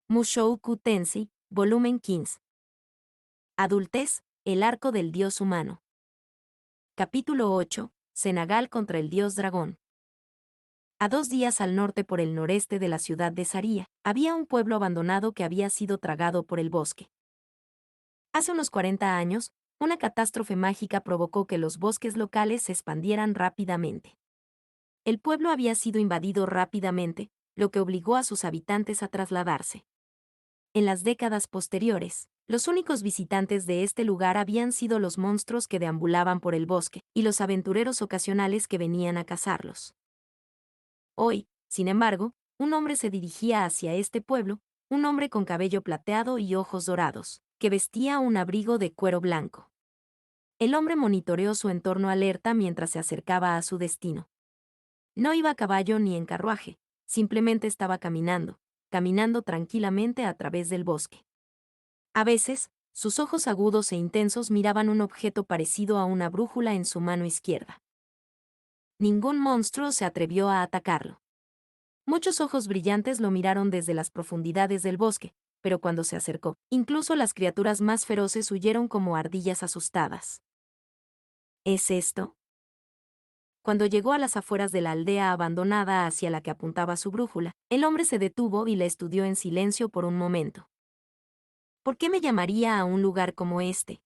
Mushoku Tensei, volumen 15. Adultez, el arco del dios humano. Capítulo 8. Senegal contra el dios dragón. A 2 días al norte por el noreste de la ciudad de Saria, había un pueblo abandonado que había sido tragado por el bosque. Hace unos 40 años, una catástrofe mágica provocó que los bosques locales se expandieran rápidamente. El pueblo había sido invadido rápidamente, lo que obligó a sus habitantes a trasladarse. En las décadas posteriores, los únicos visitantes de este lugar habían sido los monstruos que deambulaban por el bosque y los aventureros ocasionales que venían a cazarlos. Hoy, sin embargo, un hombre se dirigía hacia este pueblo, un hombre con cabello plateado y ojos dorados, que vestía un abrigo de cuero blanco. El hombre monitoreó su entorno alerta mientras se acercaba a su destino. No iba a caballo ni en carruaje, simplemente estaba caminando tranquilamente a través del bosque. A veces, sus ojos agudos e intensos miraban un objeto parecido a una brújula en su mano izquierda. Ningún monstruo se atrevió a atacarlo. Muchos ojos brillantes lo miraron desde las profundidades del bosque, pero cuando se acercó, incluso las criaturas más feroces huyeron como ardillas asustadas. ¿Es esto? Cuando llegó a las afueras de la aldea abandonada hacia la que apuntaba su brújula, el hombre se detuvo y la estudió en silencio por un momento. ¿Por qué me llamaría a un lugar como este?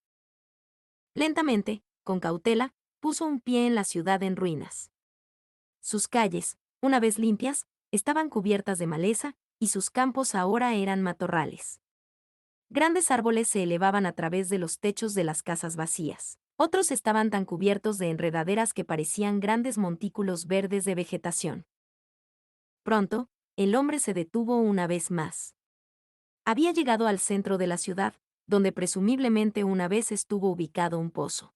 Lentamente, con cautela, puso un pie en la ciudad en ruinas. Sus calles, una vez limpias, estaban cubiertas de maleza, y sus campos ahora eran matorrales. Grandes árboles se elevaban a través de los techos de las casas vacías. Otros estaban tan cubiertos de enredaderas que parecían grandes montículos verdes de vegetación. Pronto, el hombre se detuvo una vez más. Había llegado al centro de la ciudad, donde presumiblemente una vez estuvo ubicado un pozo.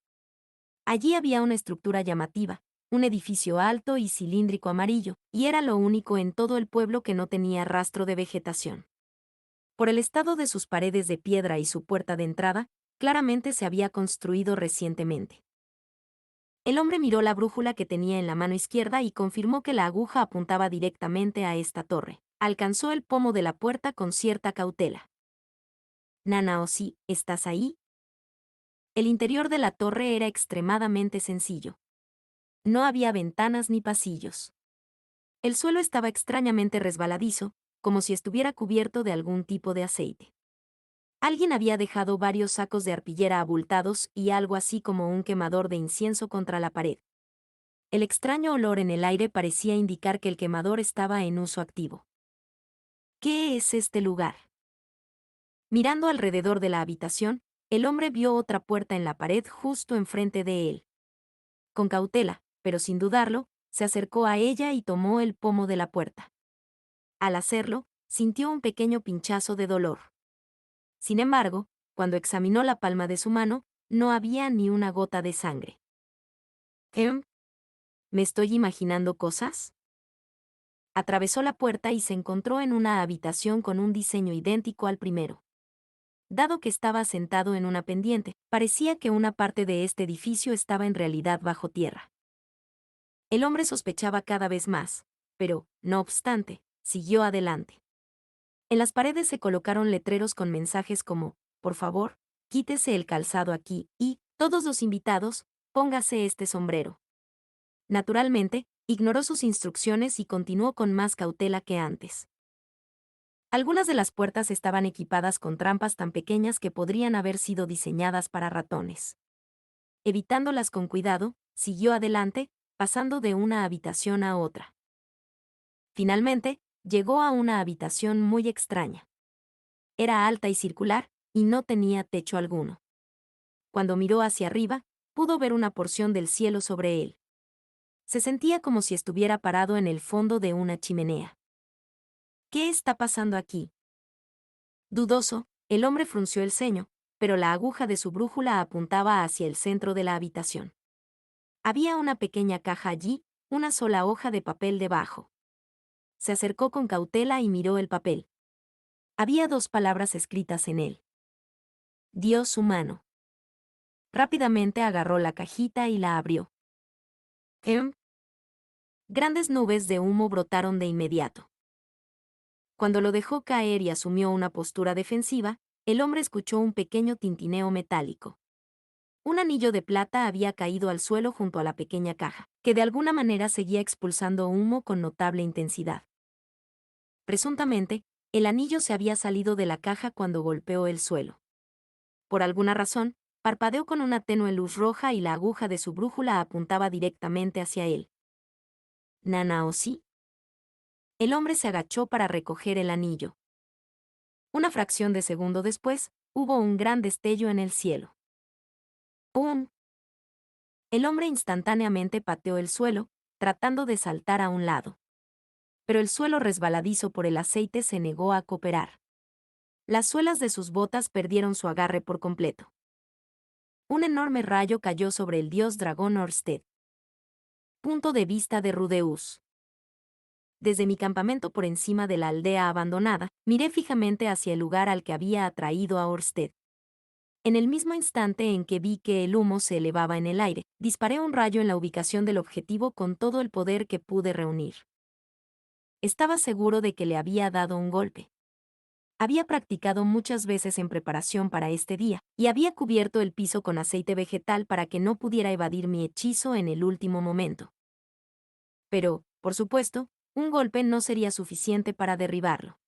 Allí había una estructura llamativa, un edificio alto y cilíndrico amarillo, y era lo único en todo el pueblo que no tenía rastro de vegetación. Por el estado de sus paredes de piedra y su puerta de entrada, claramente se había construido recientemente. El hombre miró la brújula que tenía en la mano izquierda y confirmó que la aguja apuntaba directamente a esta torre. Alcanzó el pomo de la puerta con cierta cautela. Nanaoshi, ¿estás ahí? El interior de la torre era extremadamente sencillo. No había ventanas ni pasillos. El suelo estaba extrañamente resbaladizo, como si estuviera cubierto de algún tipo de aceite. Alguien había dejado varios sacos de arpillera abultados y algo así como un quemador de incienso contra la pared. El extraño olor en el aire parecía indicar que el quemador estaba en uso activo. ¿Qué es este lugar? Mirando alrededor de la habitación, el hombre vio otra puerta en la pared justo enfrente de él. Con cautela, pero sin dudarlo, se acercó a ella y tomó el pomo de la puerta. Al hacerlo, sintió un pequeño pinchazo de dolor. Sin embargo, cuando examinó la palma de su mano, no había ni una gota de sangre. ¿Me estoy imaginando cosas? Atravesó la puerta y se encontró en una habitación con un diseño idéntico al primero. Dado que estaba sentado en una pendiente, parecía que una parte de este edificio estaba en realidad bajo tierra. El hombre sospechaba cada vez más, pero, no obstante, siguió adelante. En las paredes se colocaron letreros con mensajes como, por favor, quítese el calzado aquí y, todos los invitados, póngase este sombrero. Naturalmente, ignoró sus instrucciones y continuó con más cautela que antes. Algunas de las puertas estaban equipadas con trampas tan pequeñas que podrían haber sido diseñadas para ratones. Evitándolas con cuidado, siguió adelante, pasando de una habitación a otra. Finalmente, llegó a una habitación muy extraña. Era alta y circular, y no tenía techo alguno. Cuando miró hacia arriba, pudo ver una porción del cielo sobre él. Se sentía como si estuviera parado en el fondo de una chimenea. ¿Qué está pasando aquí? Dudoso, el hombre frunció el ceño, pero la aguja de su brújula apuntaba hacia el centro de la habitación. Había una pequeña caja allí, una sola hoja de papel debajo. Se acercó con cautela y miró el papel. Había 2 palabras escritas en él. Dios humano. Rápidamente agarró la cajita y la abrió. Grandes nubes de humo brotaron de inmediato. Cuando lo dejó caer y asumió una postura defensiva, el hombre escuchó un pequeño tintineo metálico. Un anillo de plata había caído al suelo junto a la pequeña caja, que de alguna manera seguía expulsando humo con notable intensidad. Presuntamente, el anillo se había salido de la caja cuando golpeó el suelo. Por alguna razón, parpadeó con una tenue luz roja y la aguja de su brújula apuntaba directamente hacia él. ¿Nana o sí? El hombre se agachó para recoger el anillo. Una fracción de segundo después, hubo un gran destello en el cielo. ¡Pum! El hombre instantáneamente pateó el suelo, tratando de saltar a un lado. Pero el suelo resbaladizo por el aceite se negó a cooperar. Las suelas de sus botas perdieron su agarre por completo. Un enorme rayo cayó sobre el dios dragón Orsted. Punto de vista de Rudeus. Desde mi campamento por encima de la aldea abandonada, miré fijamente hacia el lugar al que había atraído a Orsted. En el mismo instante en que vi que el humo se elevaba en el aire, disparé un rayo en la ubicación del objetivo con todo el poder que pude reunir. Estaba seguro de que le había dado un golpe. Había practicado muchas veces en preparación para este día, y había cubierto el piso con aceite vegetal para que no pudiera evadir mi hechizo en el último momento. Pero, por supuesto, un golpe no sería suficiente para derribarlo.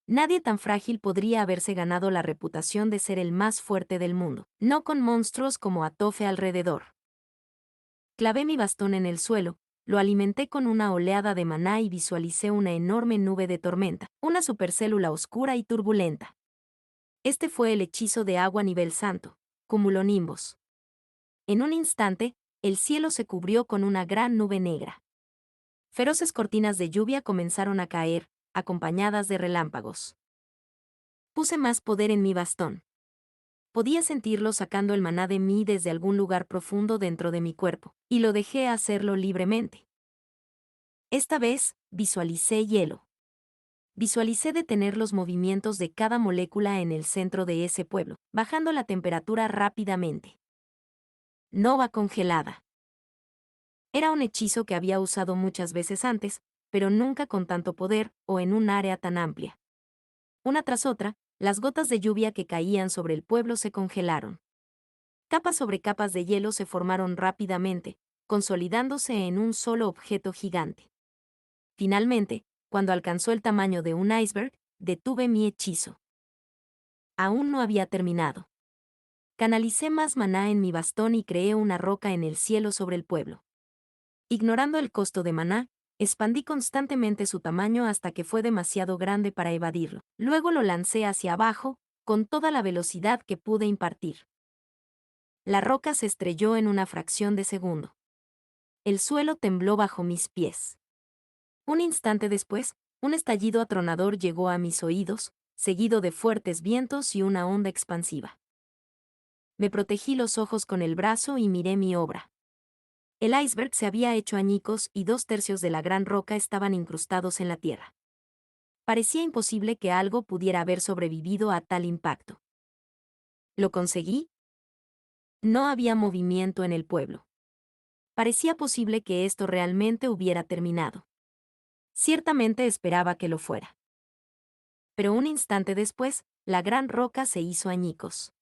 Nadie tan frágil podría haberse ganado la reputación de ser el más fuerte del mundo, no con monstruos como Atofe alrededor. Clavé mi bastón en el suelo, lo alimenté con una oleada de maná y visualicé una enorme nube de tormenta, una supercélula oscura y turbulenta. Este fue el hechizo de agua nivel santo, cumulonimbos. En un instante, el cielo se cubrió con una gran nube negra. Feroces cortinas de lluvia comenzaron a caer, acompañadas de relámpagos. Puse más poder en mi bastón. Podía sentirlo sacando el maná de mí desde algún lugar profundo dentro de mi cuerpo, y lo dejé hacerlo libremente. Esta vez, visualicé hielo. Visualicé detener los movimientos de cada molécula en el centro de ese pueblo, bajando la temperatura rápidamente. Nova congelada. Era un hechizo que había usado muchas veces antes, pero nunca con tanto poder o en un área tan amplia. Una tras otra, las gotas de lluvia que caían sobre el pueblo se congelaron. Capas sobre capas de hielo se formaron rápidamente, consolidándose en un solo objeto gigante. Finalmente, cuando alcanzó el tamaño de un iceberg, detuve mi hechizo. Aún no había terminado. Canalicé más maná en mi bastón y creé una roca en el cielo sobre el pueblo. Ignorando el costo de maná, expandí constantemente su tamaño hasta que fue demasiado grande para evadirlo. Luego lo lancé hacia abajo, con toda la velocidad que pude impartir. La roca se estrelló en una fracción de segundo. El suelo tembló bajo mis pies. Un instante después, un estallido atronador llegó a mis oídos, seguido de fuertes vientos y una onda expansiva. Me protegí los ojos con el brazo y miré mi obra. El iceberg se había hecho añicos y 2/3 de la gran roca estaban incrustados en la tierra. Parecía imposible que algo pudiera haber sobrevivido a tal impacto. ¿Lo conseguí? No había movimiento en el pueblo. Parecía posible que esto realmente hubiera terminado. Ciertamente esperaba que lo fuera. Pero un instante después, la gran roca se hizo añicos.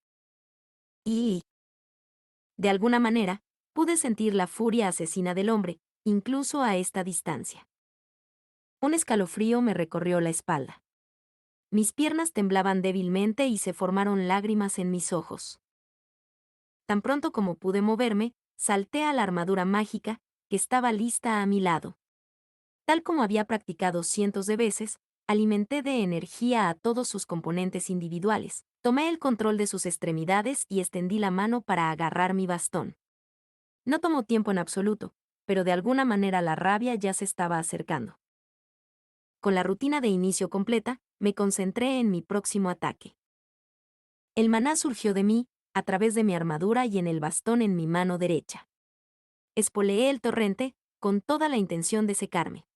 Y, de alguna manera, pude sentir la furia asesina del hombre, incluso a esta distancia. Un escalofrío me recorrió la espalda. Mis piernas temblaban débilmente y se formaron lágrimas en mis ojos. Tan pronto como pude moverme, salté a la armadura mágica, que estaba lista a mi lado. Tal como había practicado cientos de veces, alimenté de energía a todos sus componentes individuales, tomé el control de sus extremidades y extendí la mano para agarrar mi bastón. No tomó tiempo en absoluto, pero de alguna manera la rabia ya se estaba acercando. Con la rutina de inicio completa, me concentré en mi próximo ataque. El maná surgió de mí, a través de mi armadura y en el bastón en mi mano derecha. Espoleé el torrente, con toda la intención de secarme.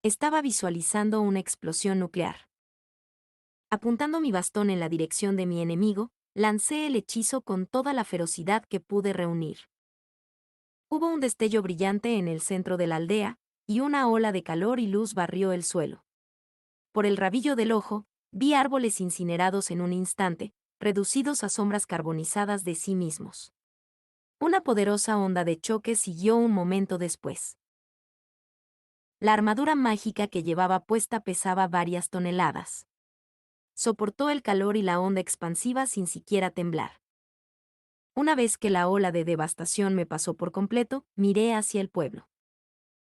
Estaba visualizando una explosión nuclear. Apuntando mi bastón en la dirección de mi enemigo, lancé el hechizo con toda la ferocidad que pude reunir. Hubo un destello brillante en el centro de la aldea, y una ola de calor y luz barrió el suelo. Por el rabillo del ojo, vi árboles incinerados en un instante, reducidos a sombras carbonizadas de sí mismos. Una poderosa onda de choque siguió un momento después. La armadura mágica que llevaba puesta pesaba varias toneladas. Soportó el calor y la onda expansiva sin siquiera temblar. Una vez que la ola de devastación me pasó por completo, miré hacia el pueblo.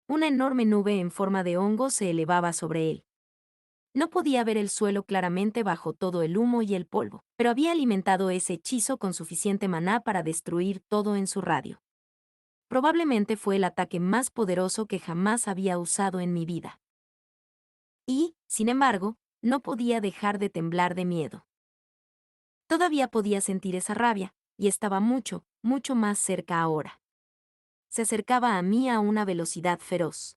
Una enorme nube en forma de hongo se elevaba sobre él. No podía ver el suelo claramente bajo todo el humo y el polvo, pero había alimentado ese hechizo con suficiente maná para destruir todo en su radio. Probablemente fue el ataque más poderoso que jamás había usado en mi vida. Y, sin embargo, no podía dejar de temblar de miedo. Todavía podía sentir esa rabia, y estaba mucho, mucho más cerca ahora. Se acercaba a mí a una velocidad feroz.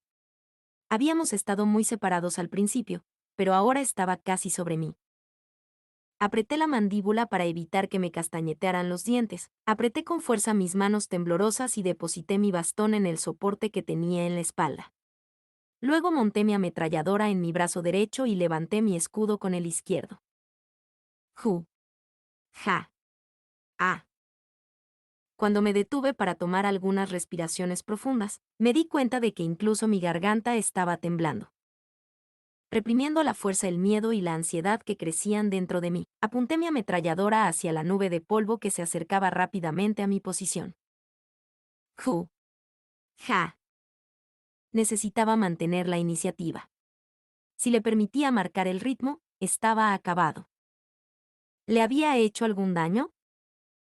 Habíamos estado muy separados al principio, pero ahora estaba casi sobre mí. Apreté la mandíbula para evitar que me castañetearan los dientes, apreté con fuerza mis manos temblorosas y deposité mi bastón en el soporte que tenía en la espalda. Luego monté mi ametralladora en mi brazo derecho y levanté mi escudo con el izquierdo. Ju. Ja. Ah. Cuando me detuve para tomar algunas respiraciones profundas, me di cuenta de que incluso mi garganta estaba temblando. Reprimiendo a la fuerza el miedo y la ansiedad que crecían dentro de mí, apunté mi ametralladora hacia la nube de polvo que se acercaba rápidamente a mi posición. Ju. Ja. Necesitaba mantener la iniciativa. Si le permitía marcar el ritmo, estaba acabado. ¿Le había hecho algún daño?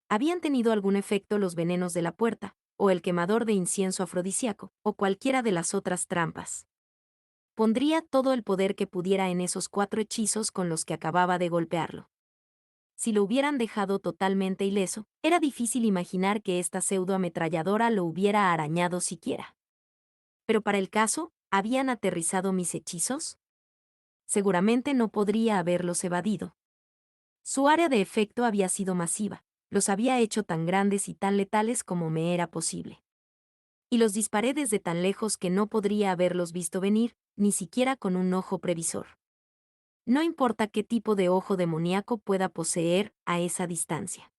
¿Habían tenido algún efecto los venenos de la puerta, o el quemador de incienso afrodisíaco, o cualquiera de las otras trampas? Pondría todo el poder que pudiera en esos 4 hechizos con los que acababa de golpearlo. Si lo hubieran dejado totalmente ileso, era difícil imaginar que esta pseudoametralladora lo hubiera arañado siquiera. Pero para el caso, ¿habían aterrizado mis hechizos? Seguramente no podría haberlos evadido. Su área de efecto había sido masiva, los había hecho tan grandes y tan letales como me era posible. Y los disparé desde tan lejos que no podría haberlos visto venir, ni siquiera con un ojo previsor. No importa qué tipo de ojo demoníaco pueda poseer a esa distancia.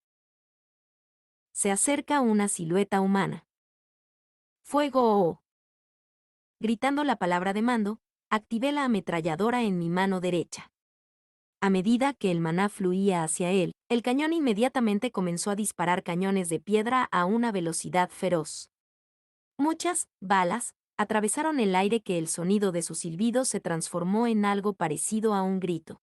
Se acerca una silueta humana. ¡Fuego! Gritando la palabra de mando, activé la ametralladora en mi mano derecha. A medida que el maná fluía hacia él, el cañón inmediatamente comenzó a disparar cañones de piedra a una velocidad feroz. Muchas balas atravesaron el aire que el sonido de su silbido se transformó en algo parecido a un grito.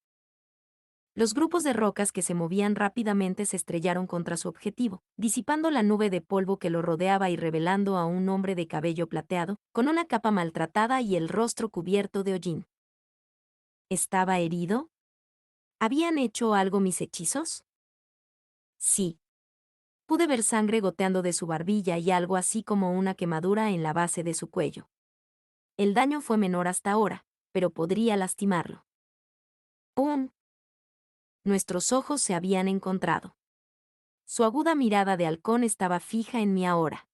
Los grupos de rocas que se movían rápidamente se estrellaron contra su objetivo, disipando la nube de polvo que lo rodeaba y revelando a un hombre de cabello plateado, con una capa maltratada y el rostro cubierto de hollín. ¿Estaba herido? ¿Habían hecho algo mis hechizos? Sí. Pude ver sangre goteando de su barbilla y algo así como una quemadura en la base de su cuello. El daño fue menor hasta ahora, pero podría lastimarlo. ¡Pum! Nuestros ojos se habían encontrado. Su aguda mirada de halcón estaba fija en mí ahora.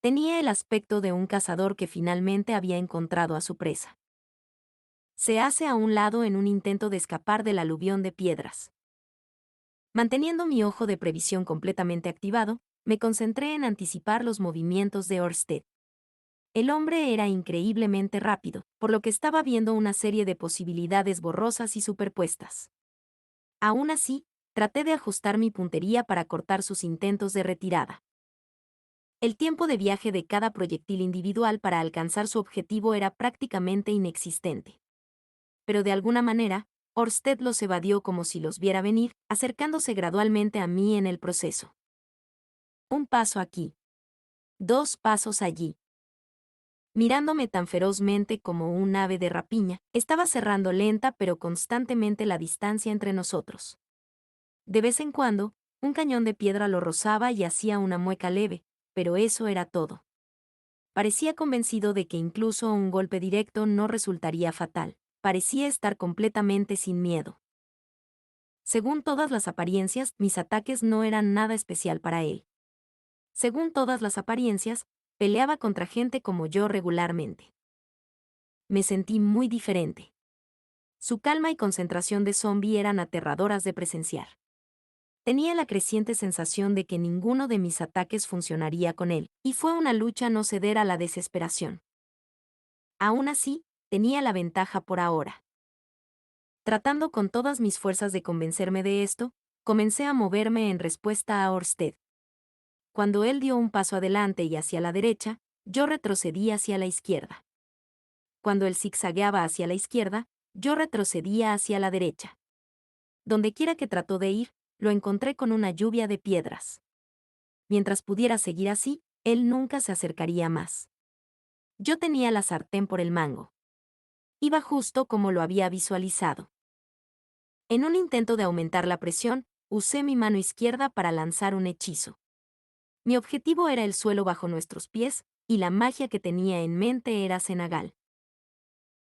Tenía el aspecto de un cazador que finalmente había encontrado a su presa. Se hace a un lado en un intento de escapar del aluvión de piedras. Manteniendo mi ojo de previsión completamente activado, me concentré en anticipar los movimientos de Ørsted. El hombre era increíblemente rápido, por lo que estaba viendo una serie de posibilidades borrosas y superpuestas. Aún así, traté de ajustar mi puntería para cortar sus intentos de retirada. El tiempo de viaje de cada proyectil individual para alcanzar su objetivo era prácticamente inexistente. Pero de alguna manera, Ørsted los evadió como si los viera venir, acercándose gradualmente a mí en el proceso. Un paso aquí. 2 pasos allí. Mirándome tan ferozmente como un ave de rapiña, estaba cerrando lenta pero constantemente la distancia entre nosotros. De vez en cuando, un cañón de piedra lo rozaba y hacía una mueca leve, pero eso era todo. Parecía convencido de que incluso un golpe directo no resultaría fatal. Parecía estar completamente sin miedo. Según todas las apariencias, mis ataques no eran nada especial para él. Según todas las apariencias, peleaba contra gente como yo regularmente. Me sentí muy diferente. Su calma y concentración de zombie eran aterradoras de presenciar. Tenía la creciente sensación de que ninguno de mis ataques funcionaría con él, y fue una lucha no ceder a la desesperación. Aún así, tenía la ventaja por ahora. Tratando con todas mis fuerzas de convencerme de esto, comencé a moverme en respuesta a Orsted. Cuando él dio un paso adelante y hacia la derecha, yo retrocedí hacia la izquierda. Cuando él zigzagueaba hacia la izquierda, yo retrocedía hacia la derecha. Dondequiera que trató de ir, lo encontré con una lluvia de piedras. Mientras pudiera seguir así, él nunca se acercaría más. Yo tenía la sartén por el mango. Iba justo como lo había visualizado. En un intento de aumentar la presión, usé mi mano izquierda para lanzar un hechizo. Mi objetivo era el suelo bajo nuestros pies, y la magia que tenía en mente era Senegal.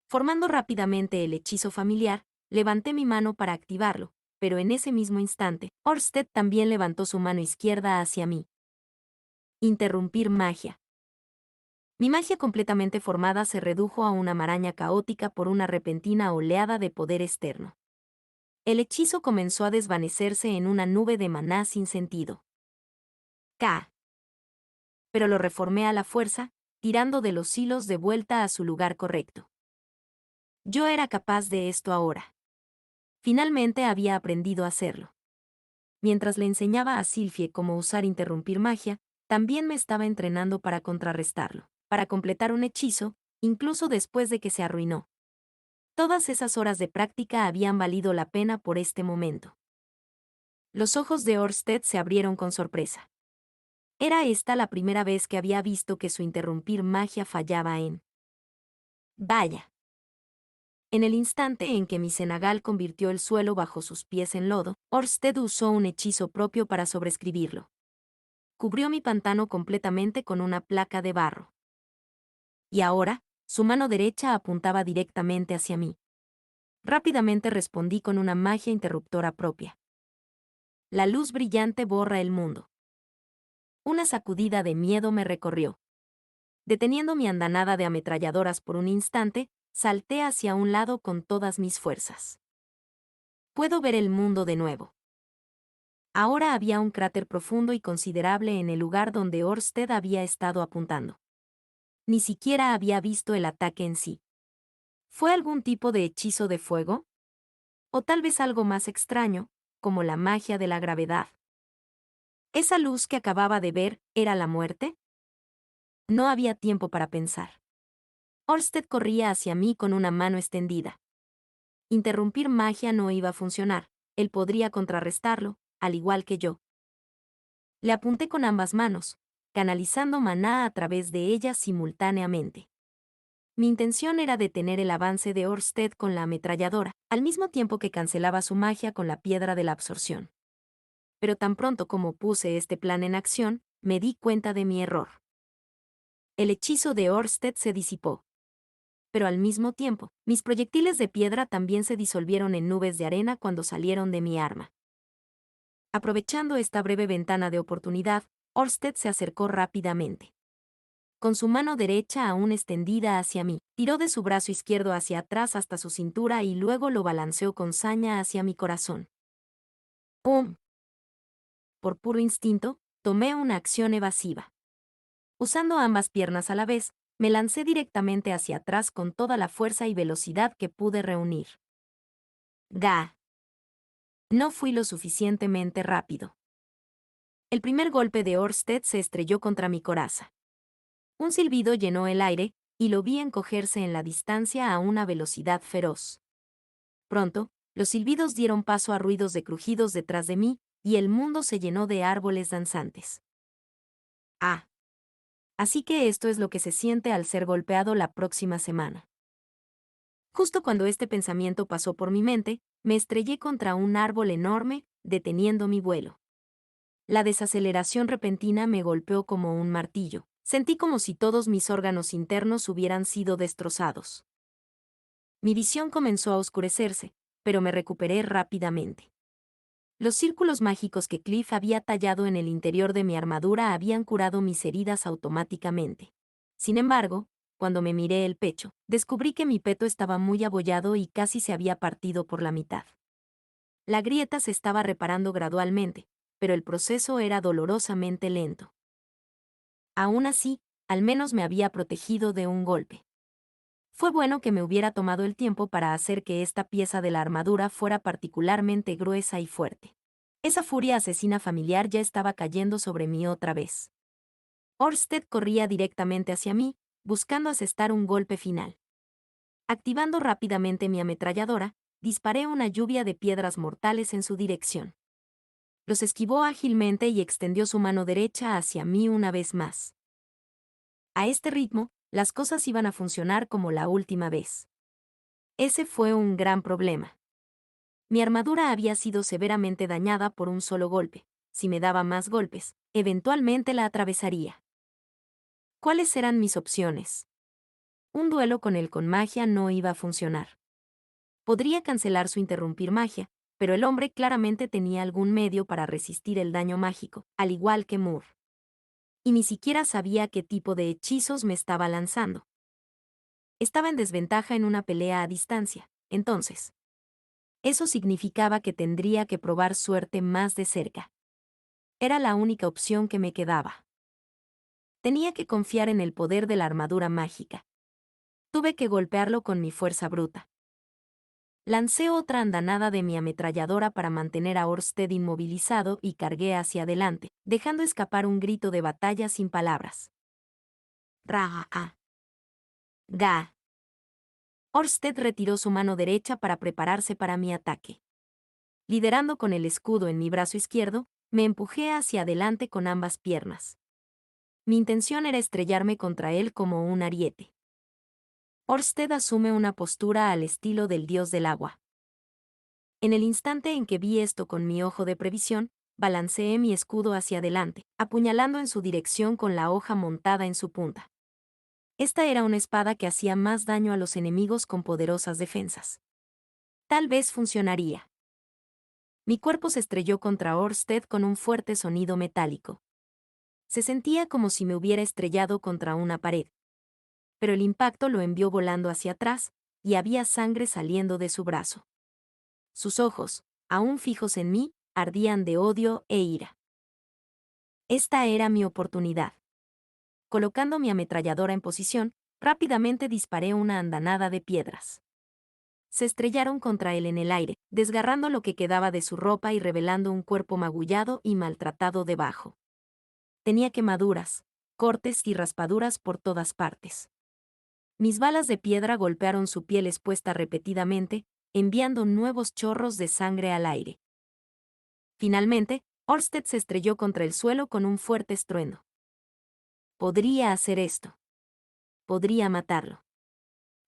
Formando rápidamente el hechizo familiar, levanté mi mano para activarlo, pero en ese mismo instante, Orsted también levantó su mano izquierda hacia mí. Interrumpir magia. Mi magia completamente formada se redujo a una maraña caótica por una repentina oleada de poder externo. El hechizo comenzó a desvanecerse en una nube de maná sin sentido. K. Pero lo reformé a la fuerza, tirando de los hilos de vuelta a su lugar correcto. Yo era capaz de esto ahora. Finalmente había aprendido a hacerlo. Mientras le enseñaba a Sylphie cómo usar interrumpir magia, también me estaba entrenando para contrarrestarlo, para completar un hechizo, incluso después de que se arruinó. Todas esas horas de práctica habían valido la pena por este momento. Los ojos de Orsted se abrieron con sorpresa. Era esta la primera vez que había visto que su interrumpir magia fallaba en... Vaya. En el instante en que mi Senegal convirtió el suelo bajo sus pies en lodo, Orsted usó un hechizo propio para sobreescribirlo. Cubrió mi pantano completamente con una placa de barro. Y ahora, su mano derecha apuntaba directamente hacia mí. Rápidamente respondí con una magia interruptora propia. La luz brillante borra el mundo. Una sacudida de miedo me recorrió. Deteniendo mi andanada de ametralladoras por un instante, salté hacia un lado con todas mis fuerzas. Puedo ver el mundo de nuevo. Ahora había un cráter profundo y considerable en el lugar donde Orsted había estado apuntando. Ni siquiera había visto el ataque en sí. ¿Fue algún tipo de hechizo de fuego? O tal vez algo más extraño, como la magia de la gravedad. ¿Esa luz que acababa de ver era la muerte? No había tiempo para pensar. Orsted corría hacia mí con una mano extendida. Interrumpir magia no iba a funcionar, él podría contrarrestarlo, al igual que yo. Le apunté con ambas manos, canalizando maná a través de ellas simultáneamente. Mi intención era detener el avance de Orsted con la ametralladora, al mismo tiempo que cancelaba su magia con la piedra de la absorción. Pero tan pronto como puse este plan en acción, me di cuenta de mi error. El hechizo de Orsted se disipó. Pero al mismo tiempo, mis proyectiles de piedra también se disolvieron en nubes de arena cuando salieron de mi arma. Aprovechando esta breve ventana de oportunidad, Orsted se acercó rápidamente. Con su mano derecha aún extendida hacia mí, tiró de su brazo izquierdo hacia atrás hasta su cintura y luego lo balanceó con saña hacia mi corazón. ¡Pum! Por puro instinto, tomé una acción evasiva. Usando ambas piernas a la vez, me lancé directamente hacia atrás con toda la fuerza y velocidad que pude reunir. ¡Ga! No fui lo suficientemente rápido. El primer golpe de Orsted se estrelló contra mi coraza. Un silbido llenó el aire, y lo vi encogerse en la distancia a una velocidad feroz. Pronto, los silbidos dieron paso a ruidos de crujidos detrás de mí, y el mundo se llenó de árboles danzantes. Ah. Así que esto es lo que se siente al ser golpeado la próxima semana. Justo cuando este pensamiento pasó por mi mente, me estrellé contra un árbol enorme, deteniendo mi vuelo. La desaceleración repentina me golpeó como un martillo. Sentí como si todos mis órganos internos hubieran sido destrozados. Mi visión comenzó a oscurecerse, pero me recuperé rápidamente. Los círculos mágicos que Cliff había tallado en el interior de mi armadura habían curado mis heridas automáticamente. Sin embargo, Cuando me miré el pecho, descubrí que mi peto estaba muy abollado y casi se había partido por la mitad. La grieta se estaba reparando gradualmente, pero el proceso era dolorosamente lento. Aún así, al menos me había protegido de un golpe. Fue bueno que me hubiera tomado el tiempo para hacer que esta pieza de la armadura fuera particularmente gruesa y fuerte. Esa furia asesina familiar ya estaba cayendo sobre mí otra vez. Orsted corría directamente hacia mí, buscando asestar un golpe final. Activando rápidamente mi ametralladora, disparé una lluvia de piedras mortales en su dirección. Los esquivó ágilmente y extendió su mano derecha hacia mí una vez más. A este ritmo, las cosas iban a funcionar como la última vez. Ese fue un gran problema. Mi armadura había sido severamente dañada por un solo golpe. Si me daba más golpes, eventualmente la atravesaría. ¿Cuáles eran mis opciones? Un duelo con él con magia no iba a funcionar. Podría cancelar su interrumpir magia, pero el hombre claramente tenía algún medio para resistir el daño mágico, al igual que Moore. Y ni siquiera sabía qué tipo de hechizos me estaba lanzando. Estaba en desventaja en una pelea a distancia, entonces. Eso significaba que tendría que probar suerte más de cerca. Era la única opción que me quedaba. Tenía que confiar en el poder de la armadura mágica. Tuve que golpearlo con mi fuerza bruta. Lancé otra andanada de mi ametralladora para mantener a Orsted inmovilizado y cargué hacia adelante, dejando escapar un grito de batalla sin palabras. Ra-a. Ga. Orsted retiró su mano derecha para prepararse para mi ataque. Liderando con el escudo en mi brazo izquierdo, me empujé hacia adelante con ambas piernas. Mi intención era estrellarme contra él como un ariete. Orsted asume una postura al estilo del dios del agua. En el instante en que vi esto con mi ojo de previsión, balanceé mi escudo hacia adelante, apuñalando en su dirección con la hoja montada en su punta. Esta era una espada que hacía más daño a los enemigos con poderosas defensas. Tal vez funcionaría. Mi cuerpo se estrelló contra Orsted con un fuerte sonido metálico. Se sentía como si me hubiera estrellado contra una pared. Pero el impacto lo envió volando hacia atrás, y había sangre saliendo de su brazo. Sus ojos, aún fijos en mí, ardían de odio e ira. Esta era mi oportunidad. Colocando mi ametralladora en posición, rápidamente disparé una andanada de piedras. Se estrellaron contra él en el aire, desgarrando lo que quedaba de su ropa y revelando un cuerpo magullado y maltratado debajo. Tenía quemaduras, cortes y raspaduras por todas partes. Mis balas de piedra golpearon su piel expuesta repetidamente, enviando nuevos chorros de sangre al aire. Finalmente, Orsted se estrelló contra el suelo con un fuerte estruendo. Podría hacer esto. Podría matarlo.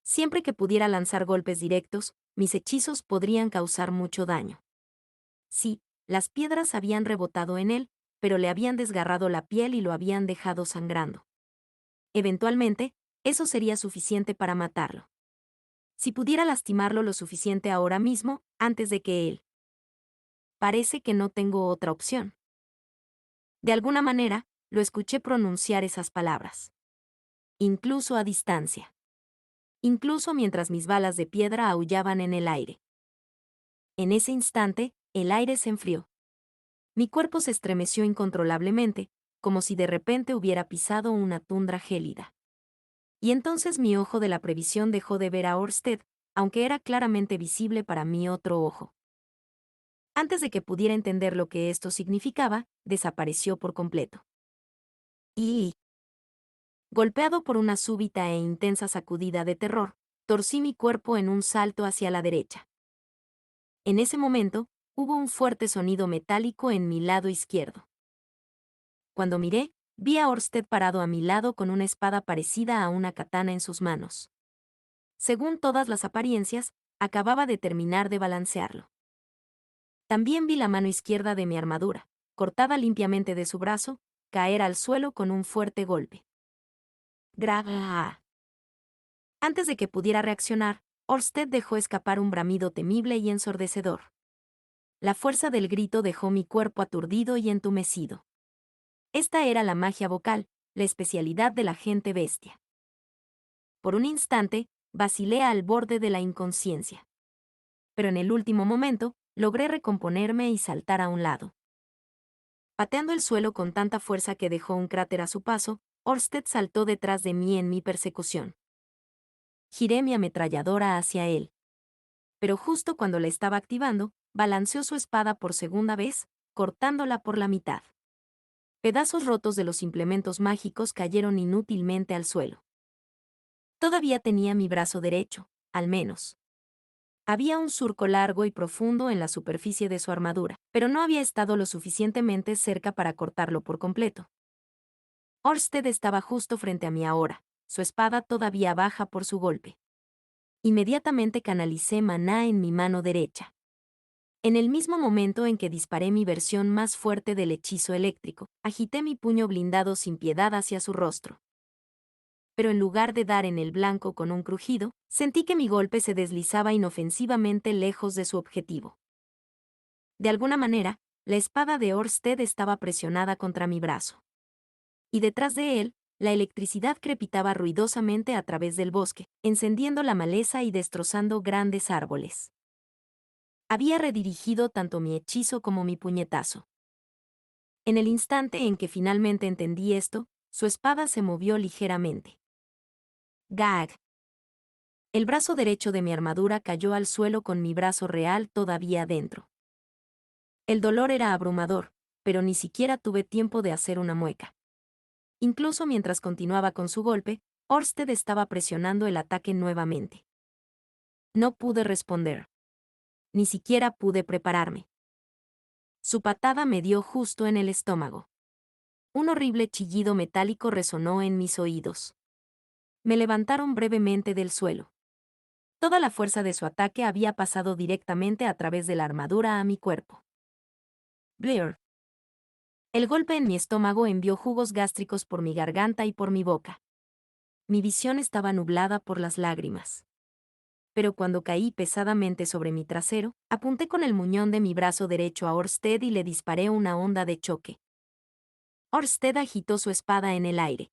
Siempre que pudiera lanzar golpes directos, mis hechizos podrían causar mucho daño. Sí, las piedras habían rebotado en él, pero le habían desgarrado la piel y lo habían dejado sangrando. Eventualmente, eso sería suficiente para matarlo. Si pudiera lastimarlo lo suficiente ahora mismo, antes de que él. Parece que no tengo otra opción. De alguna manera, lo escuché pronunciar esas palabras. Incluso a distancia. Incluso mientras mis balas de piedra aullaban en el aire. En ese instante, el aire se enfrió. Mi cuerpo se estremeció incontrolablemente, como si de repente hubiera pisado una tundra gélida. Y entonces mi ojo de la previsión dejó de ver a Orsted, aunque era claramente visible para mi otro ojo. Antes de que pudiera entender lo que esto significaba, desapareció por completo. Y, golpeado por una súbita e intensa sacudida de terror, torcí mi cuerpo en un salto hacia la derecha. En ese momento, hubo un fuerte sonido metálico en mi lado izquierdo. Cuando miré, vi a Orsted parado a mi lado con una espada parecida a una katana en sus manos. Según todas las apariencias, acababa de terminar de balancearlo. También vi la mano izquierda de mi armadura, cortada limpiamente de su brazo, caer al suelo con un fuerte golpe. ¡Gra! Antes de que pudiera reaccionar, Orsted dejó escapar un bramido temible y ensordecedor. La fuerza del grito dejó mi cuerpo aturdido y entumecido. Esta era la magia vocal, la especialidad de la gente bestia. Por un instante, vacilé al borde de la inconsciencia. Pero en el último momento, logré recomponerme y saltar a un lado. Pateando el suelo con tanta fuerza que dejó un cráter a su paso, Orsted saltó detrás de mí en mi persecución. Giré mi ametralladora hacia él. Pero justo cuando la estaba activando, balanceó su espada por segunda vez, cortándola por la mitad. Pedazos rotos de los implementos mágicos cayeron inútilmente al suelo. Todavía tenía mi brazo derecho, al menos. Había un surco largo y profundo en la superficie de su armadura, pero no había estado lo suficientemente cerca para cortarlo por completo. Orsted estaba justo frente a mí ahora, su espada todavía baja por su golpe. Inmediatamente canalicé maná en mi mano derecha. En el mismo momento en que disparé mi versión más fuerte del hechizo eléctrico, agité mi puño blindado sin piedad hacia su rostro. Pero en lugar de dar en el blanco con un crujido, sentí que mi golpe se deslizaba inofensivamente lejos de su objetivo. De alguna manera, la espada de Orsted estaba presionada contra mi brazo. Y detrás de él, la electricidad crepitaba ruidosamente a través del bosque, encendiendo la maleza y destrozando grandes árboles. Había redirigido tanto mi hechizo como mi puñetazo. En el instante en que finalmente entendí esto, su espada se movió ligeramente. Gag. El brazo derecho de mi armadura cayó al suelo con mi brazo real todavía dentro. El dolor era abrumador, pero ni siquiera tuve tiempo de hacer una mueca. Incluso mientras continuaba con su golpe, Orsted estaba presionando el ataque nuevamente. No pude responder. Ni siquiera pude prepararme. Su patada me dio justo en el estómago. Un horrible chillido metálico resonó en mis oídos. Me levantaron brevemente del suelo. Toda la fuerza de su ataque había pasado directamente a través de la armadura a mi cuerpo. Blair. El golpe en mi estómago envió jugos gástricos por mi garganta y por mi boca. Mi visión estaba nublada por las lágrimas. Pero cuando caí pesadamente sobre mi trasero, apunté con el muñón de mi brazo derecho a Orsted y le disparé una onda de choque. Orsted agitó su espada en el aire.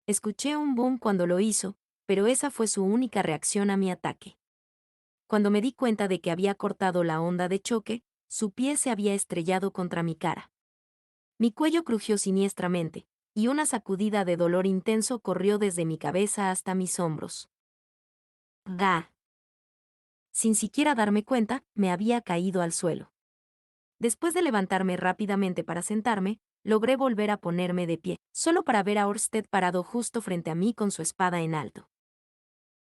Escuché un boom cuando lo hizo, pero esa fue su única reacción a mi ataque. Cuando me di cuenta de que había cortado la onda de choque, su pie se había estrellado contra mi cara. Mi cuello crujió siniestramente, y una sacudida de dolor intenso corrió desde mi cabeza hasta mis hombros. ¡Ga! Sin siquiera darme cuenta, me había caído al suelo. Después de levantarme rápidamente para sentarme, logré volver a ponerme de pie, solo para ver a Orsted parado justo frente a mí con su espada en alto.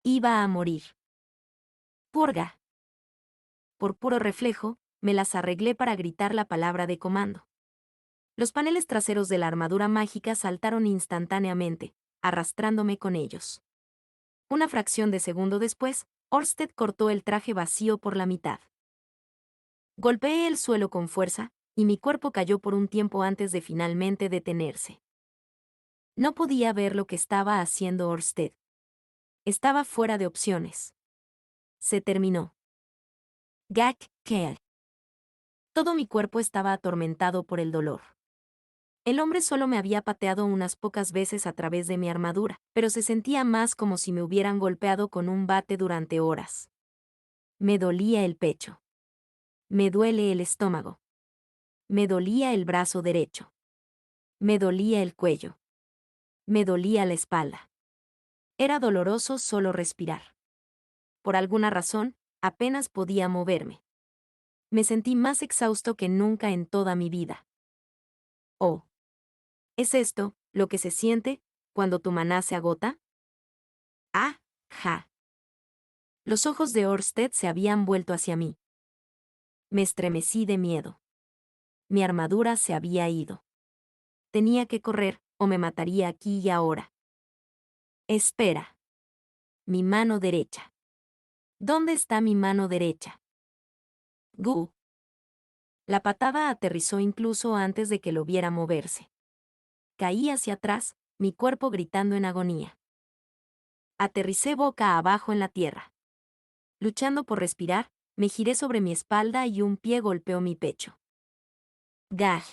Iba a morir. ¡Purga! Por puro reflejo, me las arreglé para gritar la palabra de comando. Los paneles traseros de la armadura mágica saltaron instantáneamente, arrastrándome con ellos. Una fracción de segundo después, Orsted cortó el traje vacío por la mitad. Golpeé el suelo con fuerza, y mi cuerpo cayó por un tiempo antes de finalmente detenerse. No podía ver lo que estaba haciendo Orsted. Estaba fuera de opciones. Se terminó. Gag, Kell. Todo mi cuerpo estaba atormentado por el dolor. El hombre solo me había pateado unas pocas veces a través de mi armadura, pero se sentía más como si me hubieran golpeado con un bate durante horas. Me dolía el pecho. Me duele el estómago. Me dolía el brazo derecho. Me dolía el cuello. Me dolía la espalda. Era doloroso solo respirar. Por alguna razón, apenas podía moverme. Me sentí más exhausto que nunca en toda mi vida. Oh. ¿Es esto lo que se siente cuando tu maná se agota? Ah, ja. Los ojos de Orsted se habían vuelto hacia mí. Me estremecí de miedo. Mi armadura se había ido. Tenía que correr, o me mataría aquí y ahora. Espera. Mi mano derecha. ¿Dónde está mi mano derecha? Gu. La patada aterrizó incluso antes de que lo viera moverse. Caí hacia atrás, mi cuerpo gritando en agonía. Aterricé boca abajo en la tierra. Luchando por respirar, me giré sobre mi espalda y un pie golpeó mi pecho. Gag.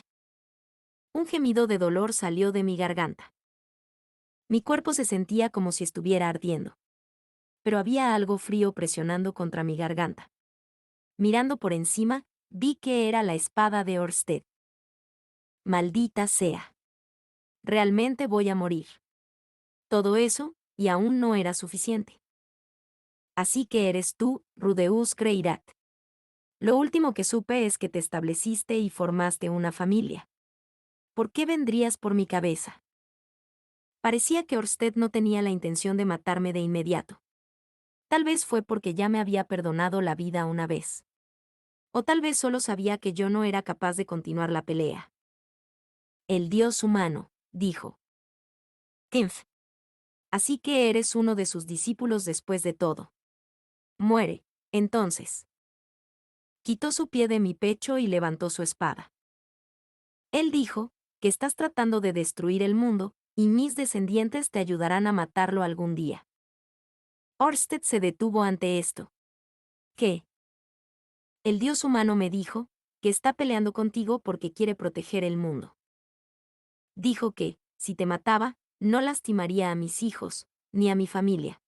Un gemido de dolor salió de mi garganta. Mi cuerpo se sentía como si estuviera ardiendo. Pero había algo frío presionando contra mi garganta. Mirando por encima, vi que era la espada de Ørsted. Maldita sea. Realmente voy a morir. Todo eso, y aún no era suficiente. Así que eres tú, Rudeus Greirat. Lo último que supe es que te estableciste y formaste una familia. ¿Por qué vendrías por mi cabeza? Parecía que Ørsted no tenía la intención de matarme de inmediato. Tal vez fue porque ya me había perdonado la vida una vez. O tal vez solo sabía que yo no era capaz de continuar la pelea. El dios humano, dijo. Kempf. Así que eres uno de sus discípulos después de todo. Muere, entonces. Quitó su pie de mi pecho y levantó su espada. Él dijo, que estás tratando de destruir el mundo, y mis descendientes te ayudarán a matarlo algún día. Ørsted se detuvo ante esto. ¿Qué? El dios humano me dijo, que está peleando contigo porque quiere proteger el mundo. Dijo que, si te mataba, no lastimaría a mis hijos, ni a mi familia.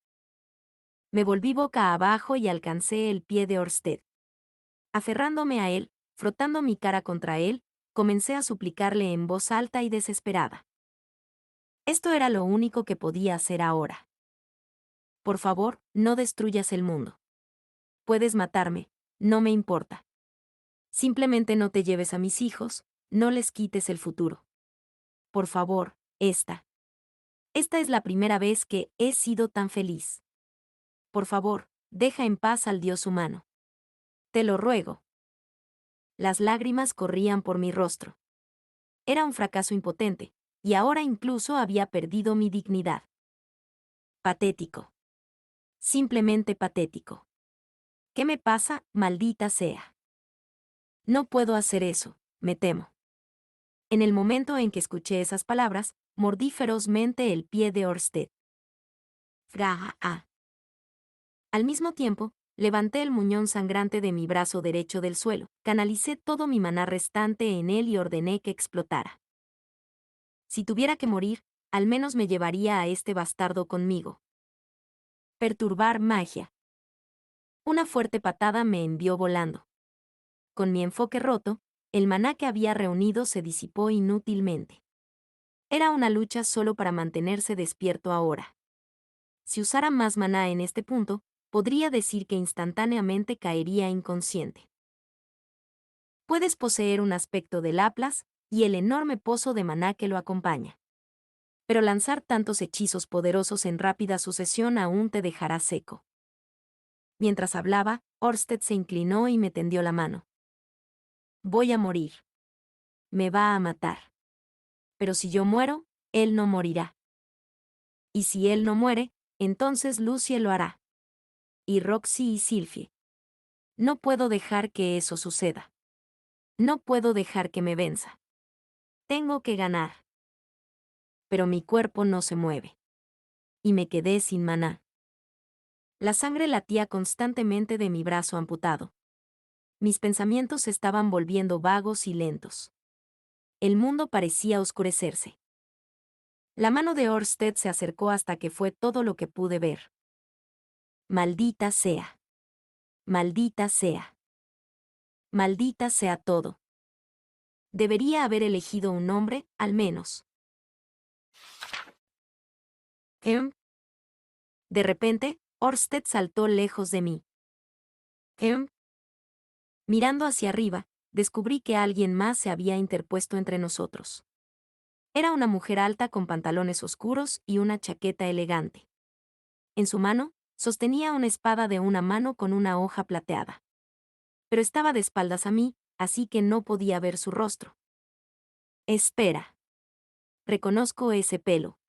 Me volví boca abajo y alcancé el pie de Ørsted. Aferrándome a él, frotando mi cara contra él, comencé a suplicarle en voz alta y desesperada. Esto era lo único que podía hacer ahora. Por favor, no destruyas el mundo. Puedes matarme, no me importa. Simplemente no te lleves a mis hijos, no les quites el futuro. Por favor, esta. Esta es la primera vez que he sido tan feliz. Por favor, deja en paz al dios humano. Te lo ruego. Las lágrimas corrían por mi rostro. Era un fracaso impotente, y ahora incluso había perdido mi dignidad. Patético. Simplemente patético. ¿Qué me pasa, maldita sea? No puedo hacer eso, me temo. En el momento en que escuché esas palabras, mordí ferozmente el pie de Ørsted. Fra. Al mismo tiempo, levanté el muñón sangrante de mi brazo derecho del suelo, canalicé todo mi maná restante en él y ordené que explotara. Si tuviera que morir, al menos me llevaría a este bastardo conmigo. Perturbar magia. Una fuerte patada me envió volando. Con mi enfoque roto, el maná que había reunido se disipó inútilmente. Era una lucha solo para mantenerse despierto ahora. Si usara más maná en este punto, podría decir que instantáneamente caería inconsciente. Puedes poseer un aspecto de Laplace y el enorme pozo de maná que lo acompaña. Pero lanzar tantos hechizos poderosos en rápida sucesión aún te dejará seco. Mientras hablaba, Ørsted se inclinó y me tendió la mano. Voy a morir. Me va a matar. Pero si yo muero, él no morirá. Y si él no muere, entonces Lucie lo hará. Y Roxy y Sylphie. No puedo dejar que eso suceda. No puedo dejar que me venza. Tengo que ganar. Pero mi cuerpo no se mueve. Y me quedé sin maná. La sangre latía constantemente de mi brazo amputado. Mis pensamientos se estaban volviendo vagos y lentos. El mundo parecía oscurecerse. La mano de Ørsted se acercó hasta que fue todo lo que pude ver. Maldita sea. Maldita sea. Maldita sea todo. Debería haber elegido un nombre, al menos. ¿Em? De repente, Ørsted saltó lejos de mí. ¿Em? Mirando hacia arriba, descubrí que alguien más se había interpuesto entre nosotros. Era una mujer alta con pantalones oscuros y una chaqueta elegante. En su mano, sostenía una espada de una mano con una hoja plateada. Pero estaba de espaldas a mí, así que no podía ver su rostro. Espera. Reconozco ese pelo.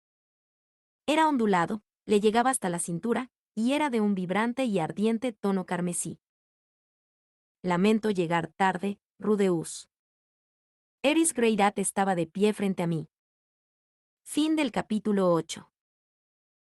Era ondulado, le llegaba hasta la cintura, y era de un vibrante y ardiente tono carmesí. Lamento llegar tarde, Rudeus. Eris Greirat estaba de pie frente a mí. Fin del capítulo 8.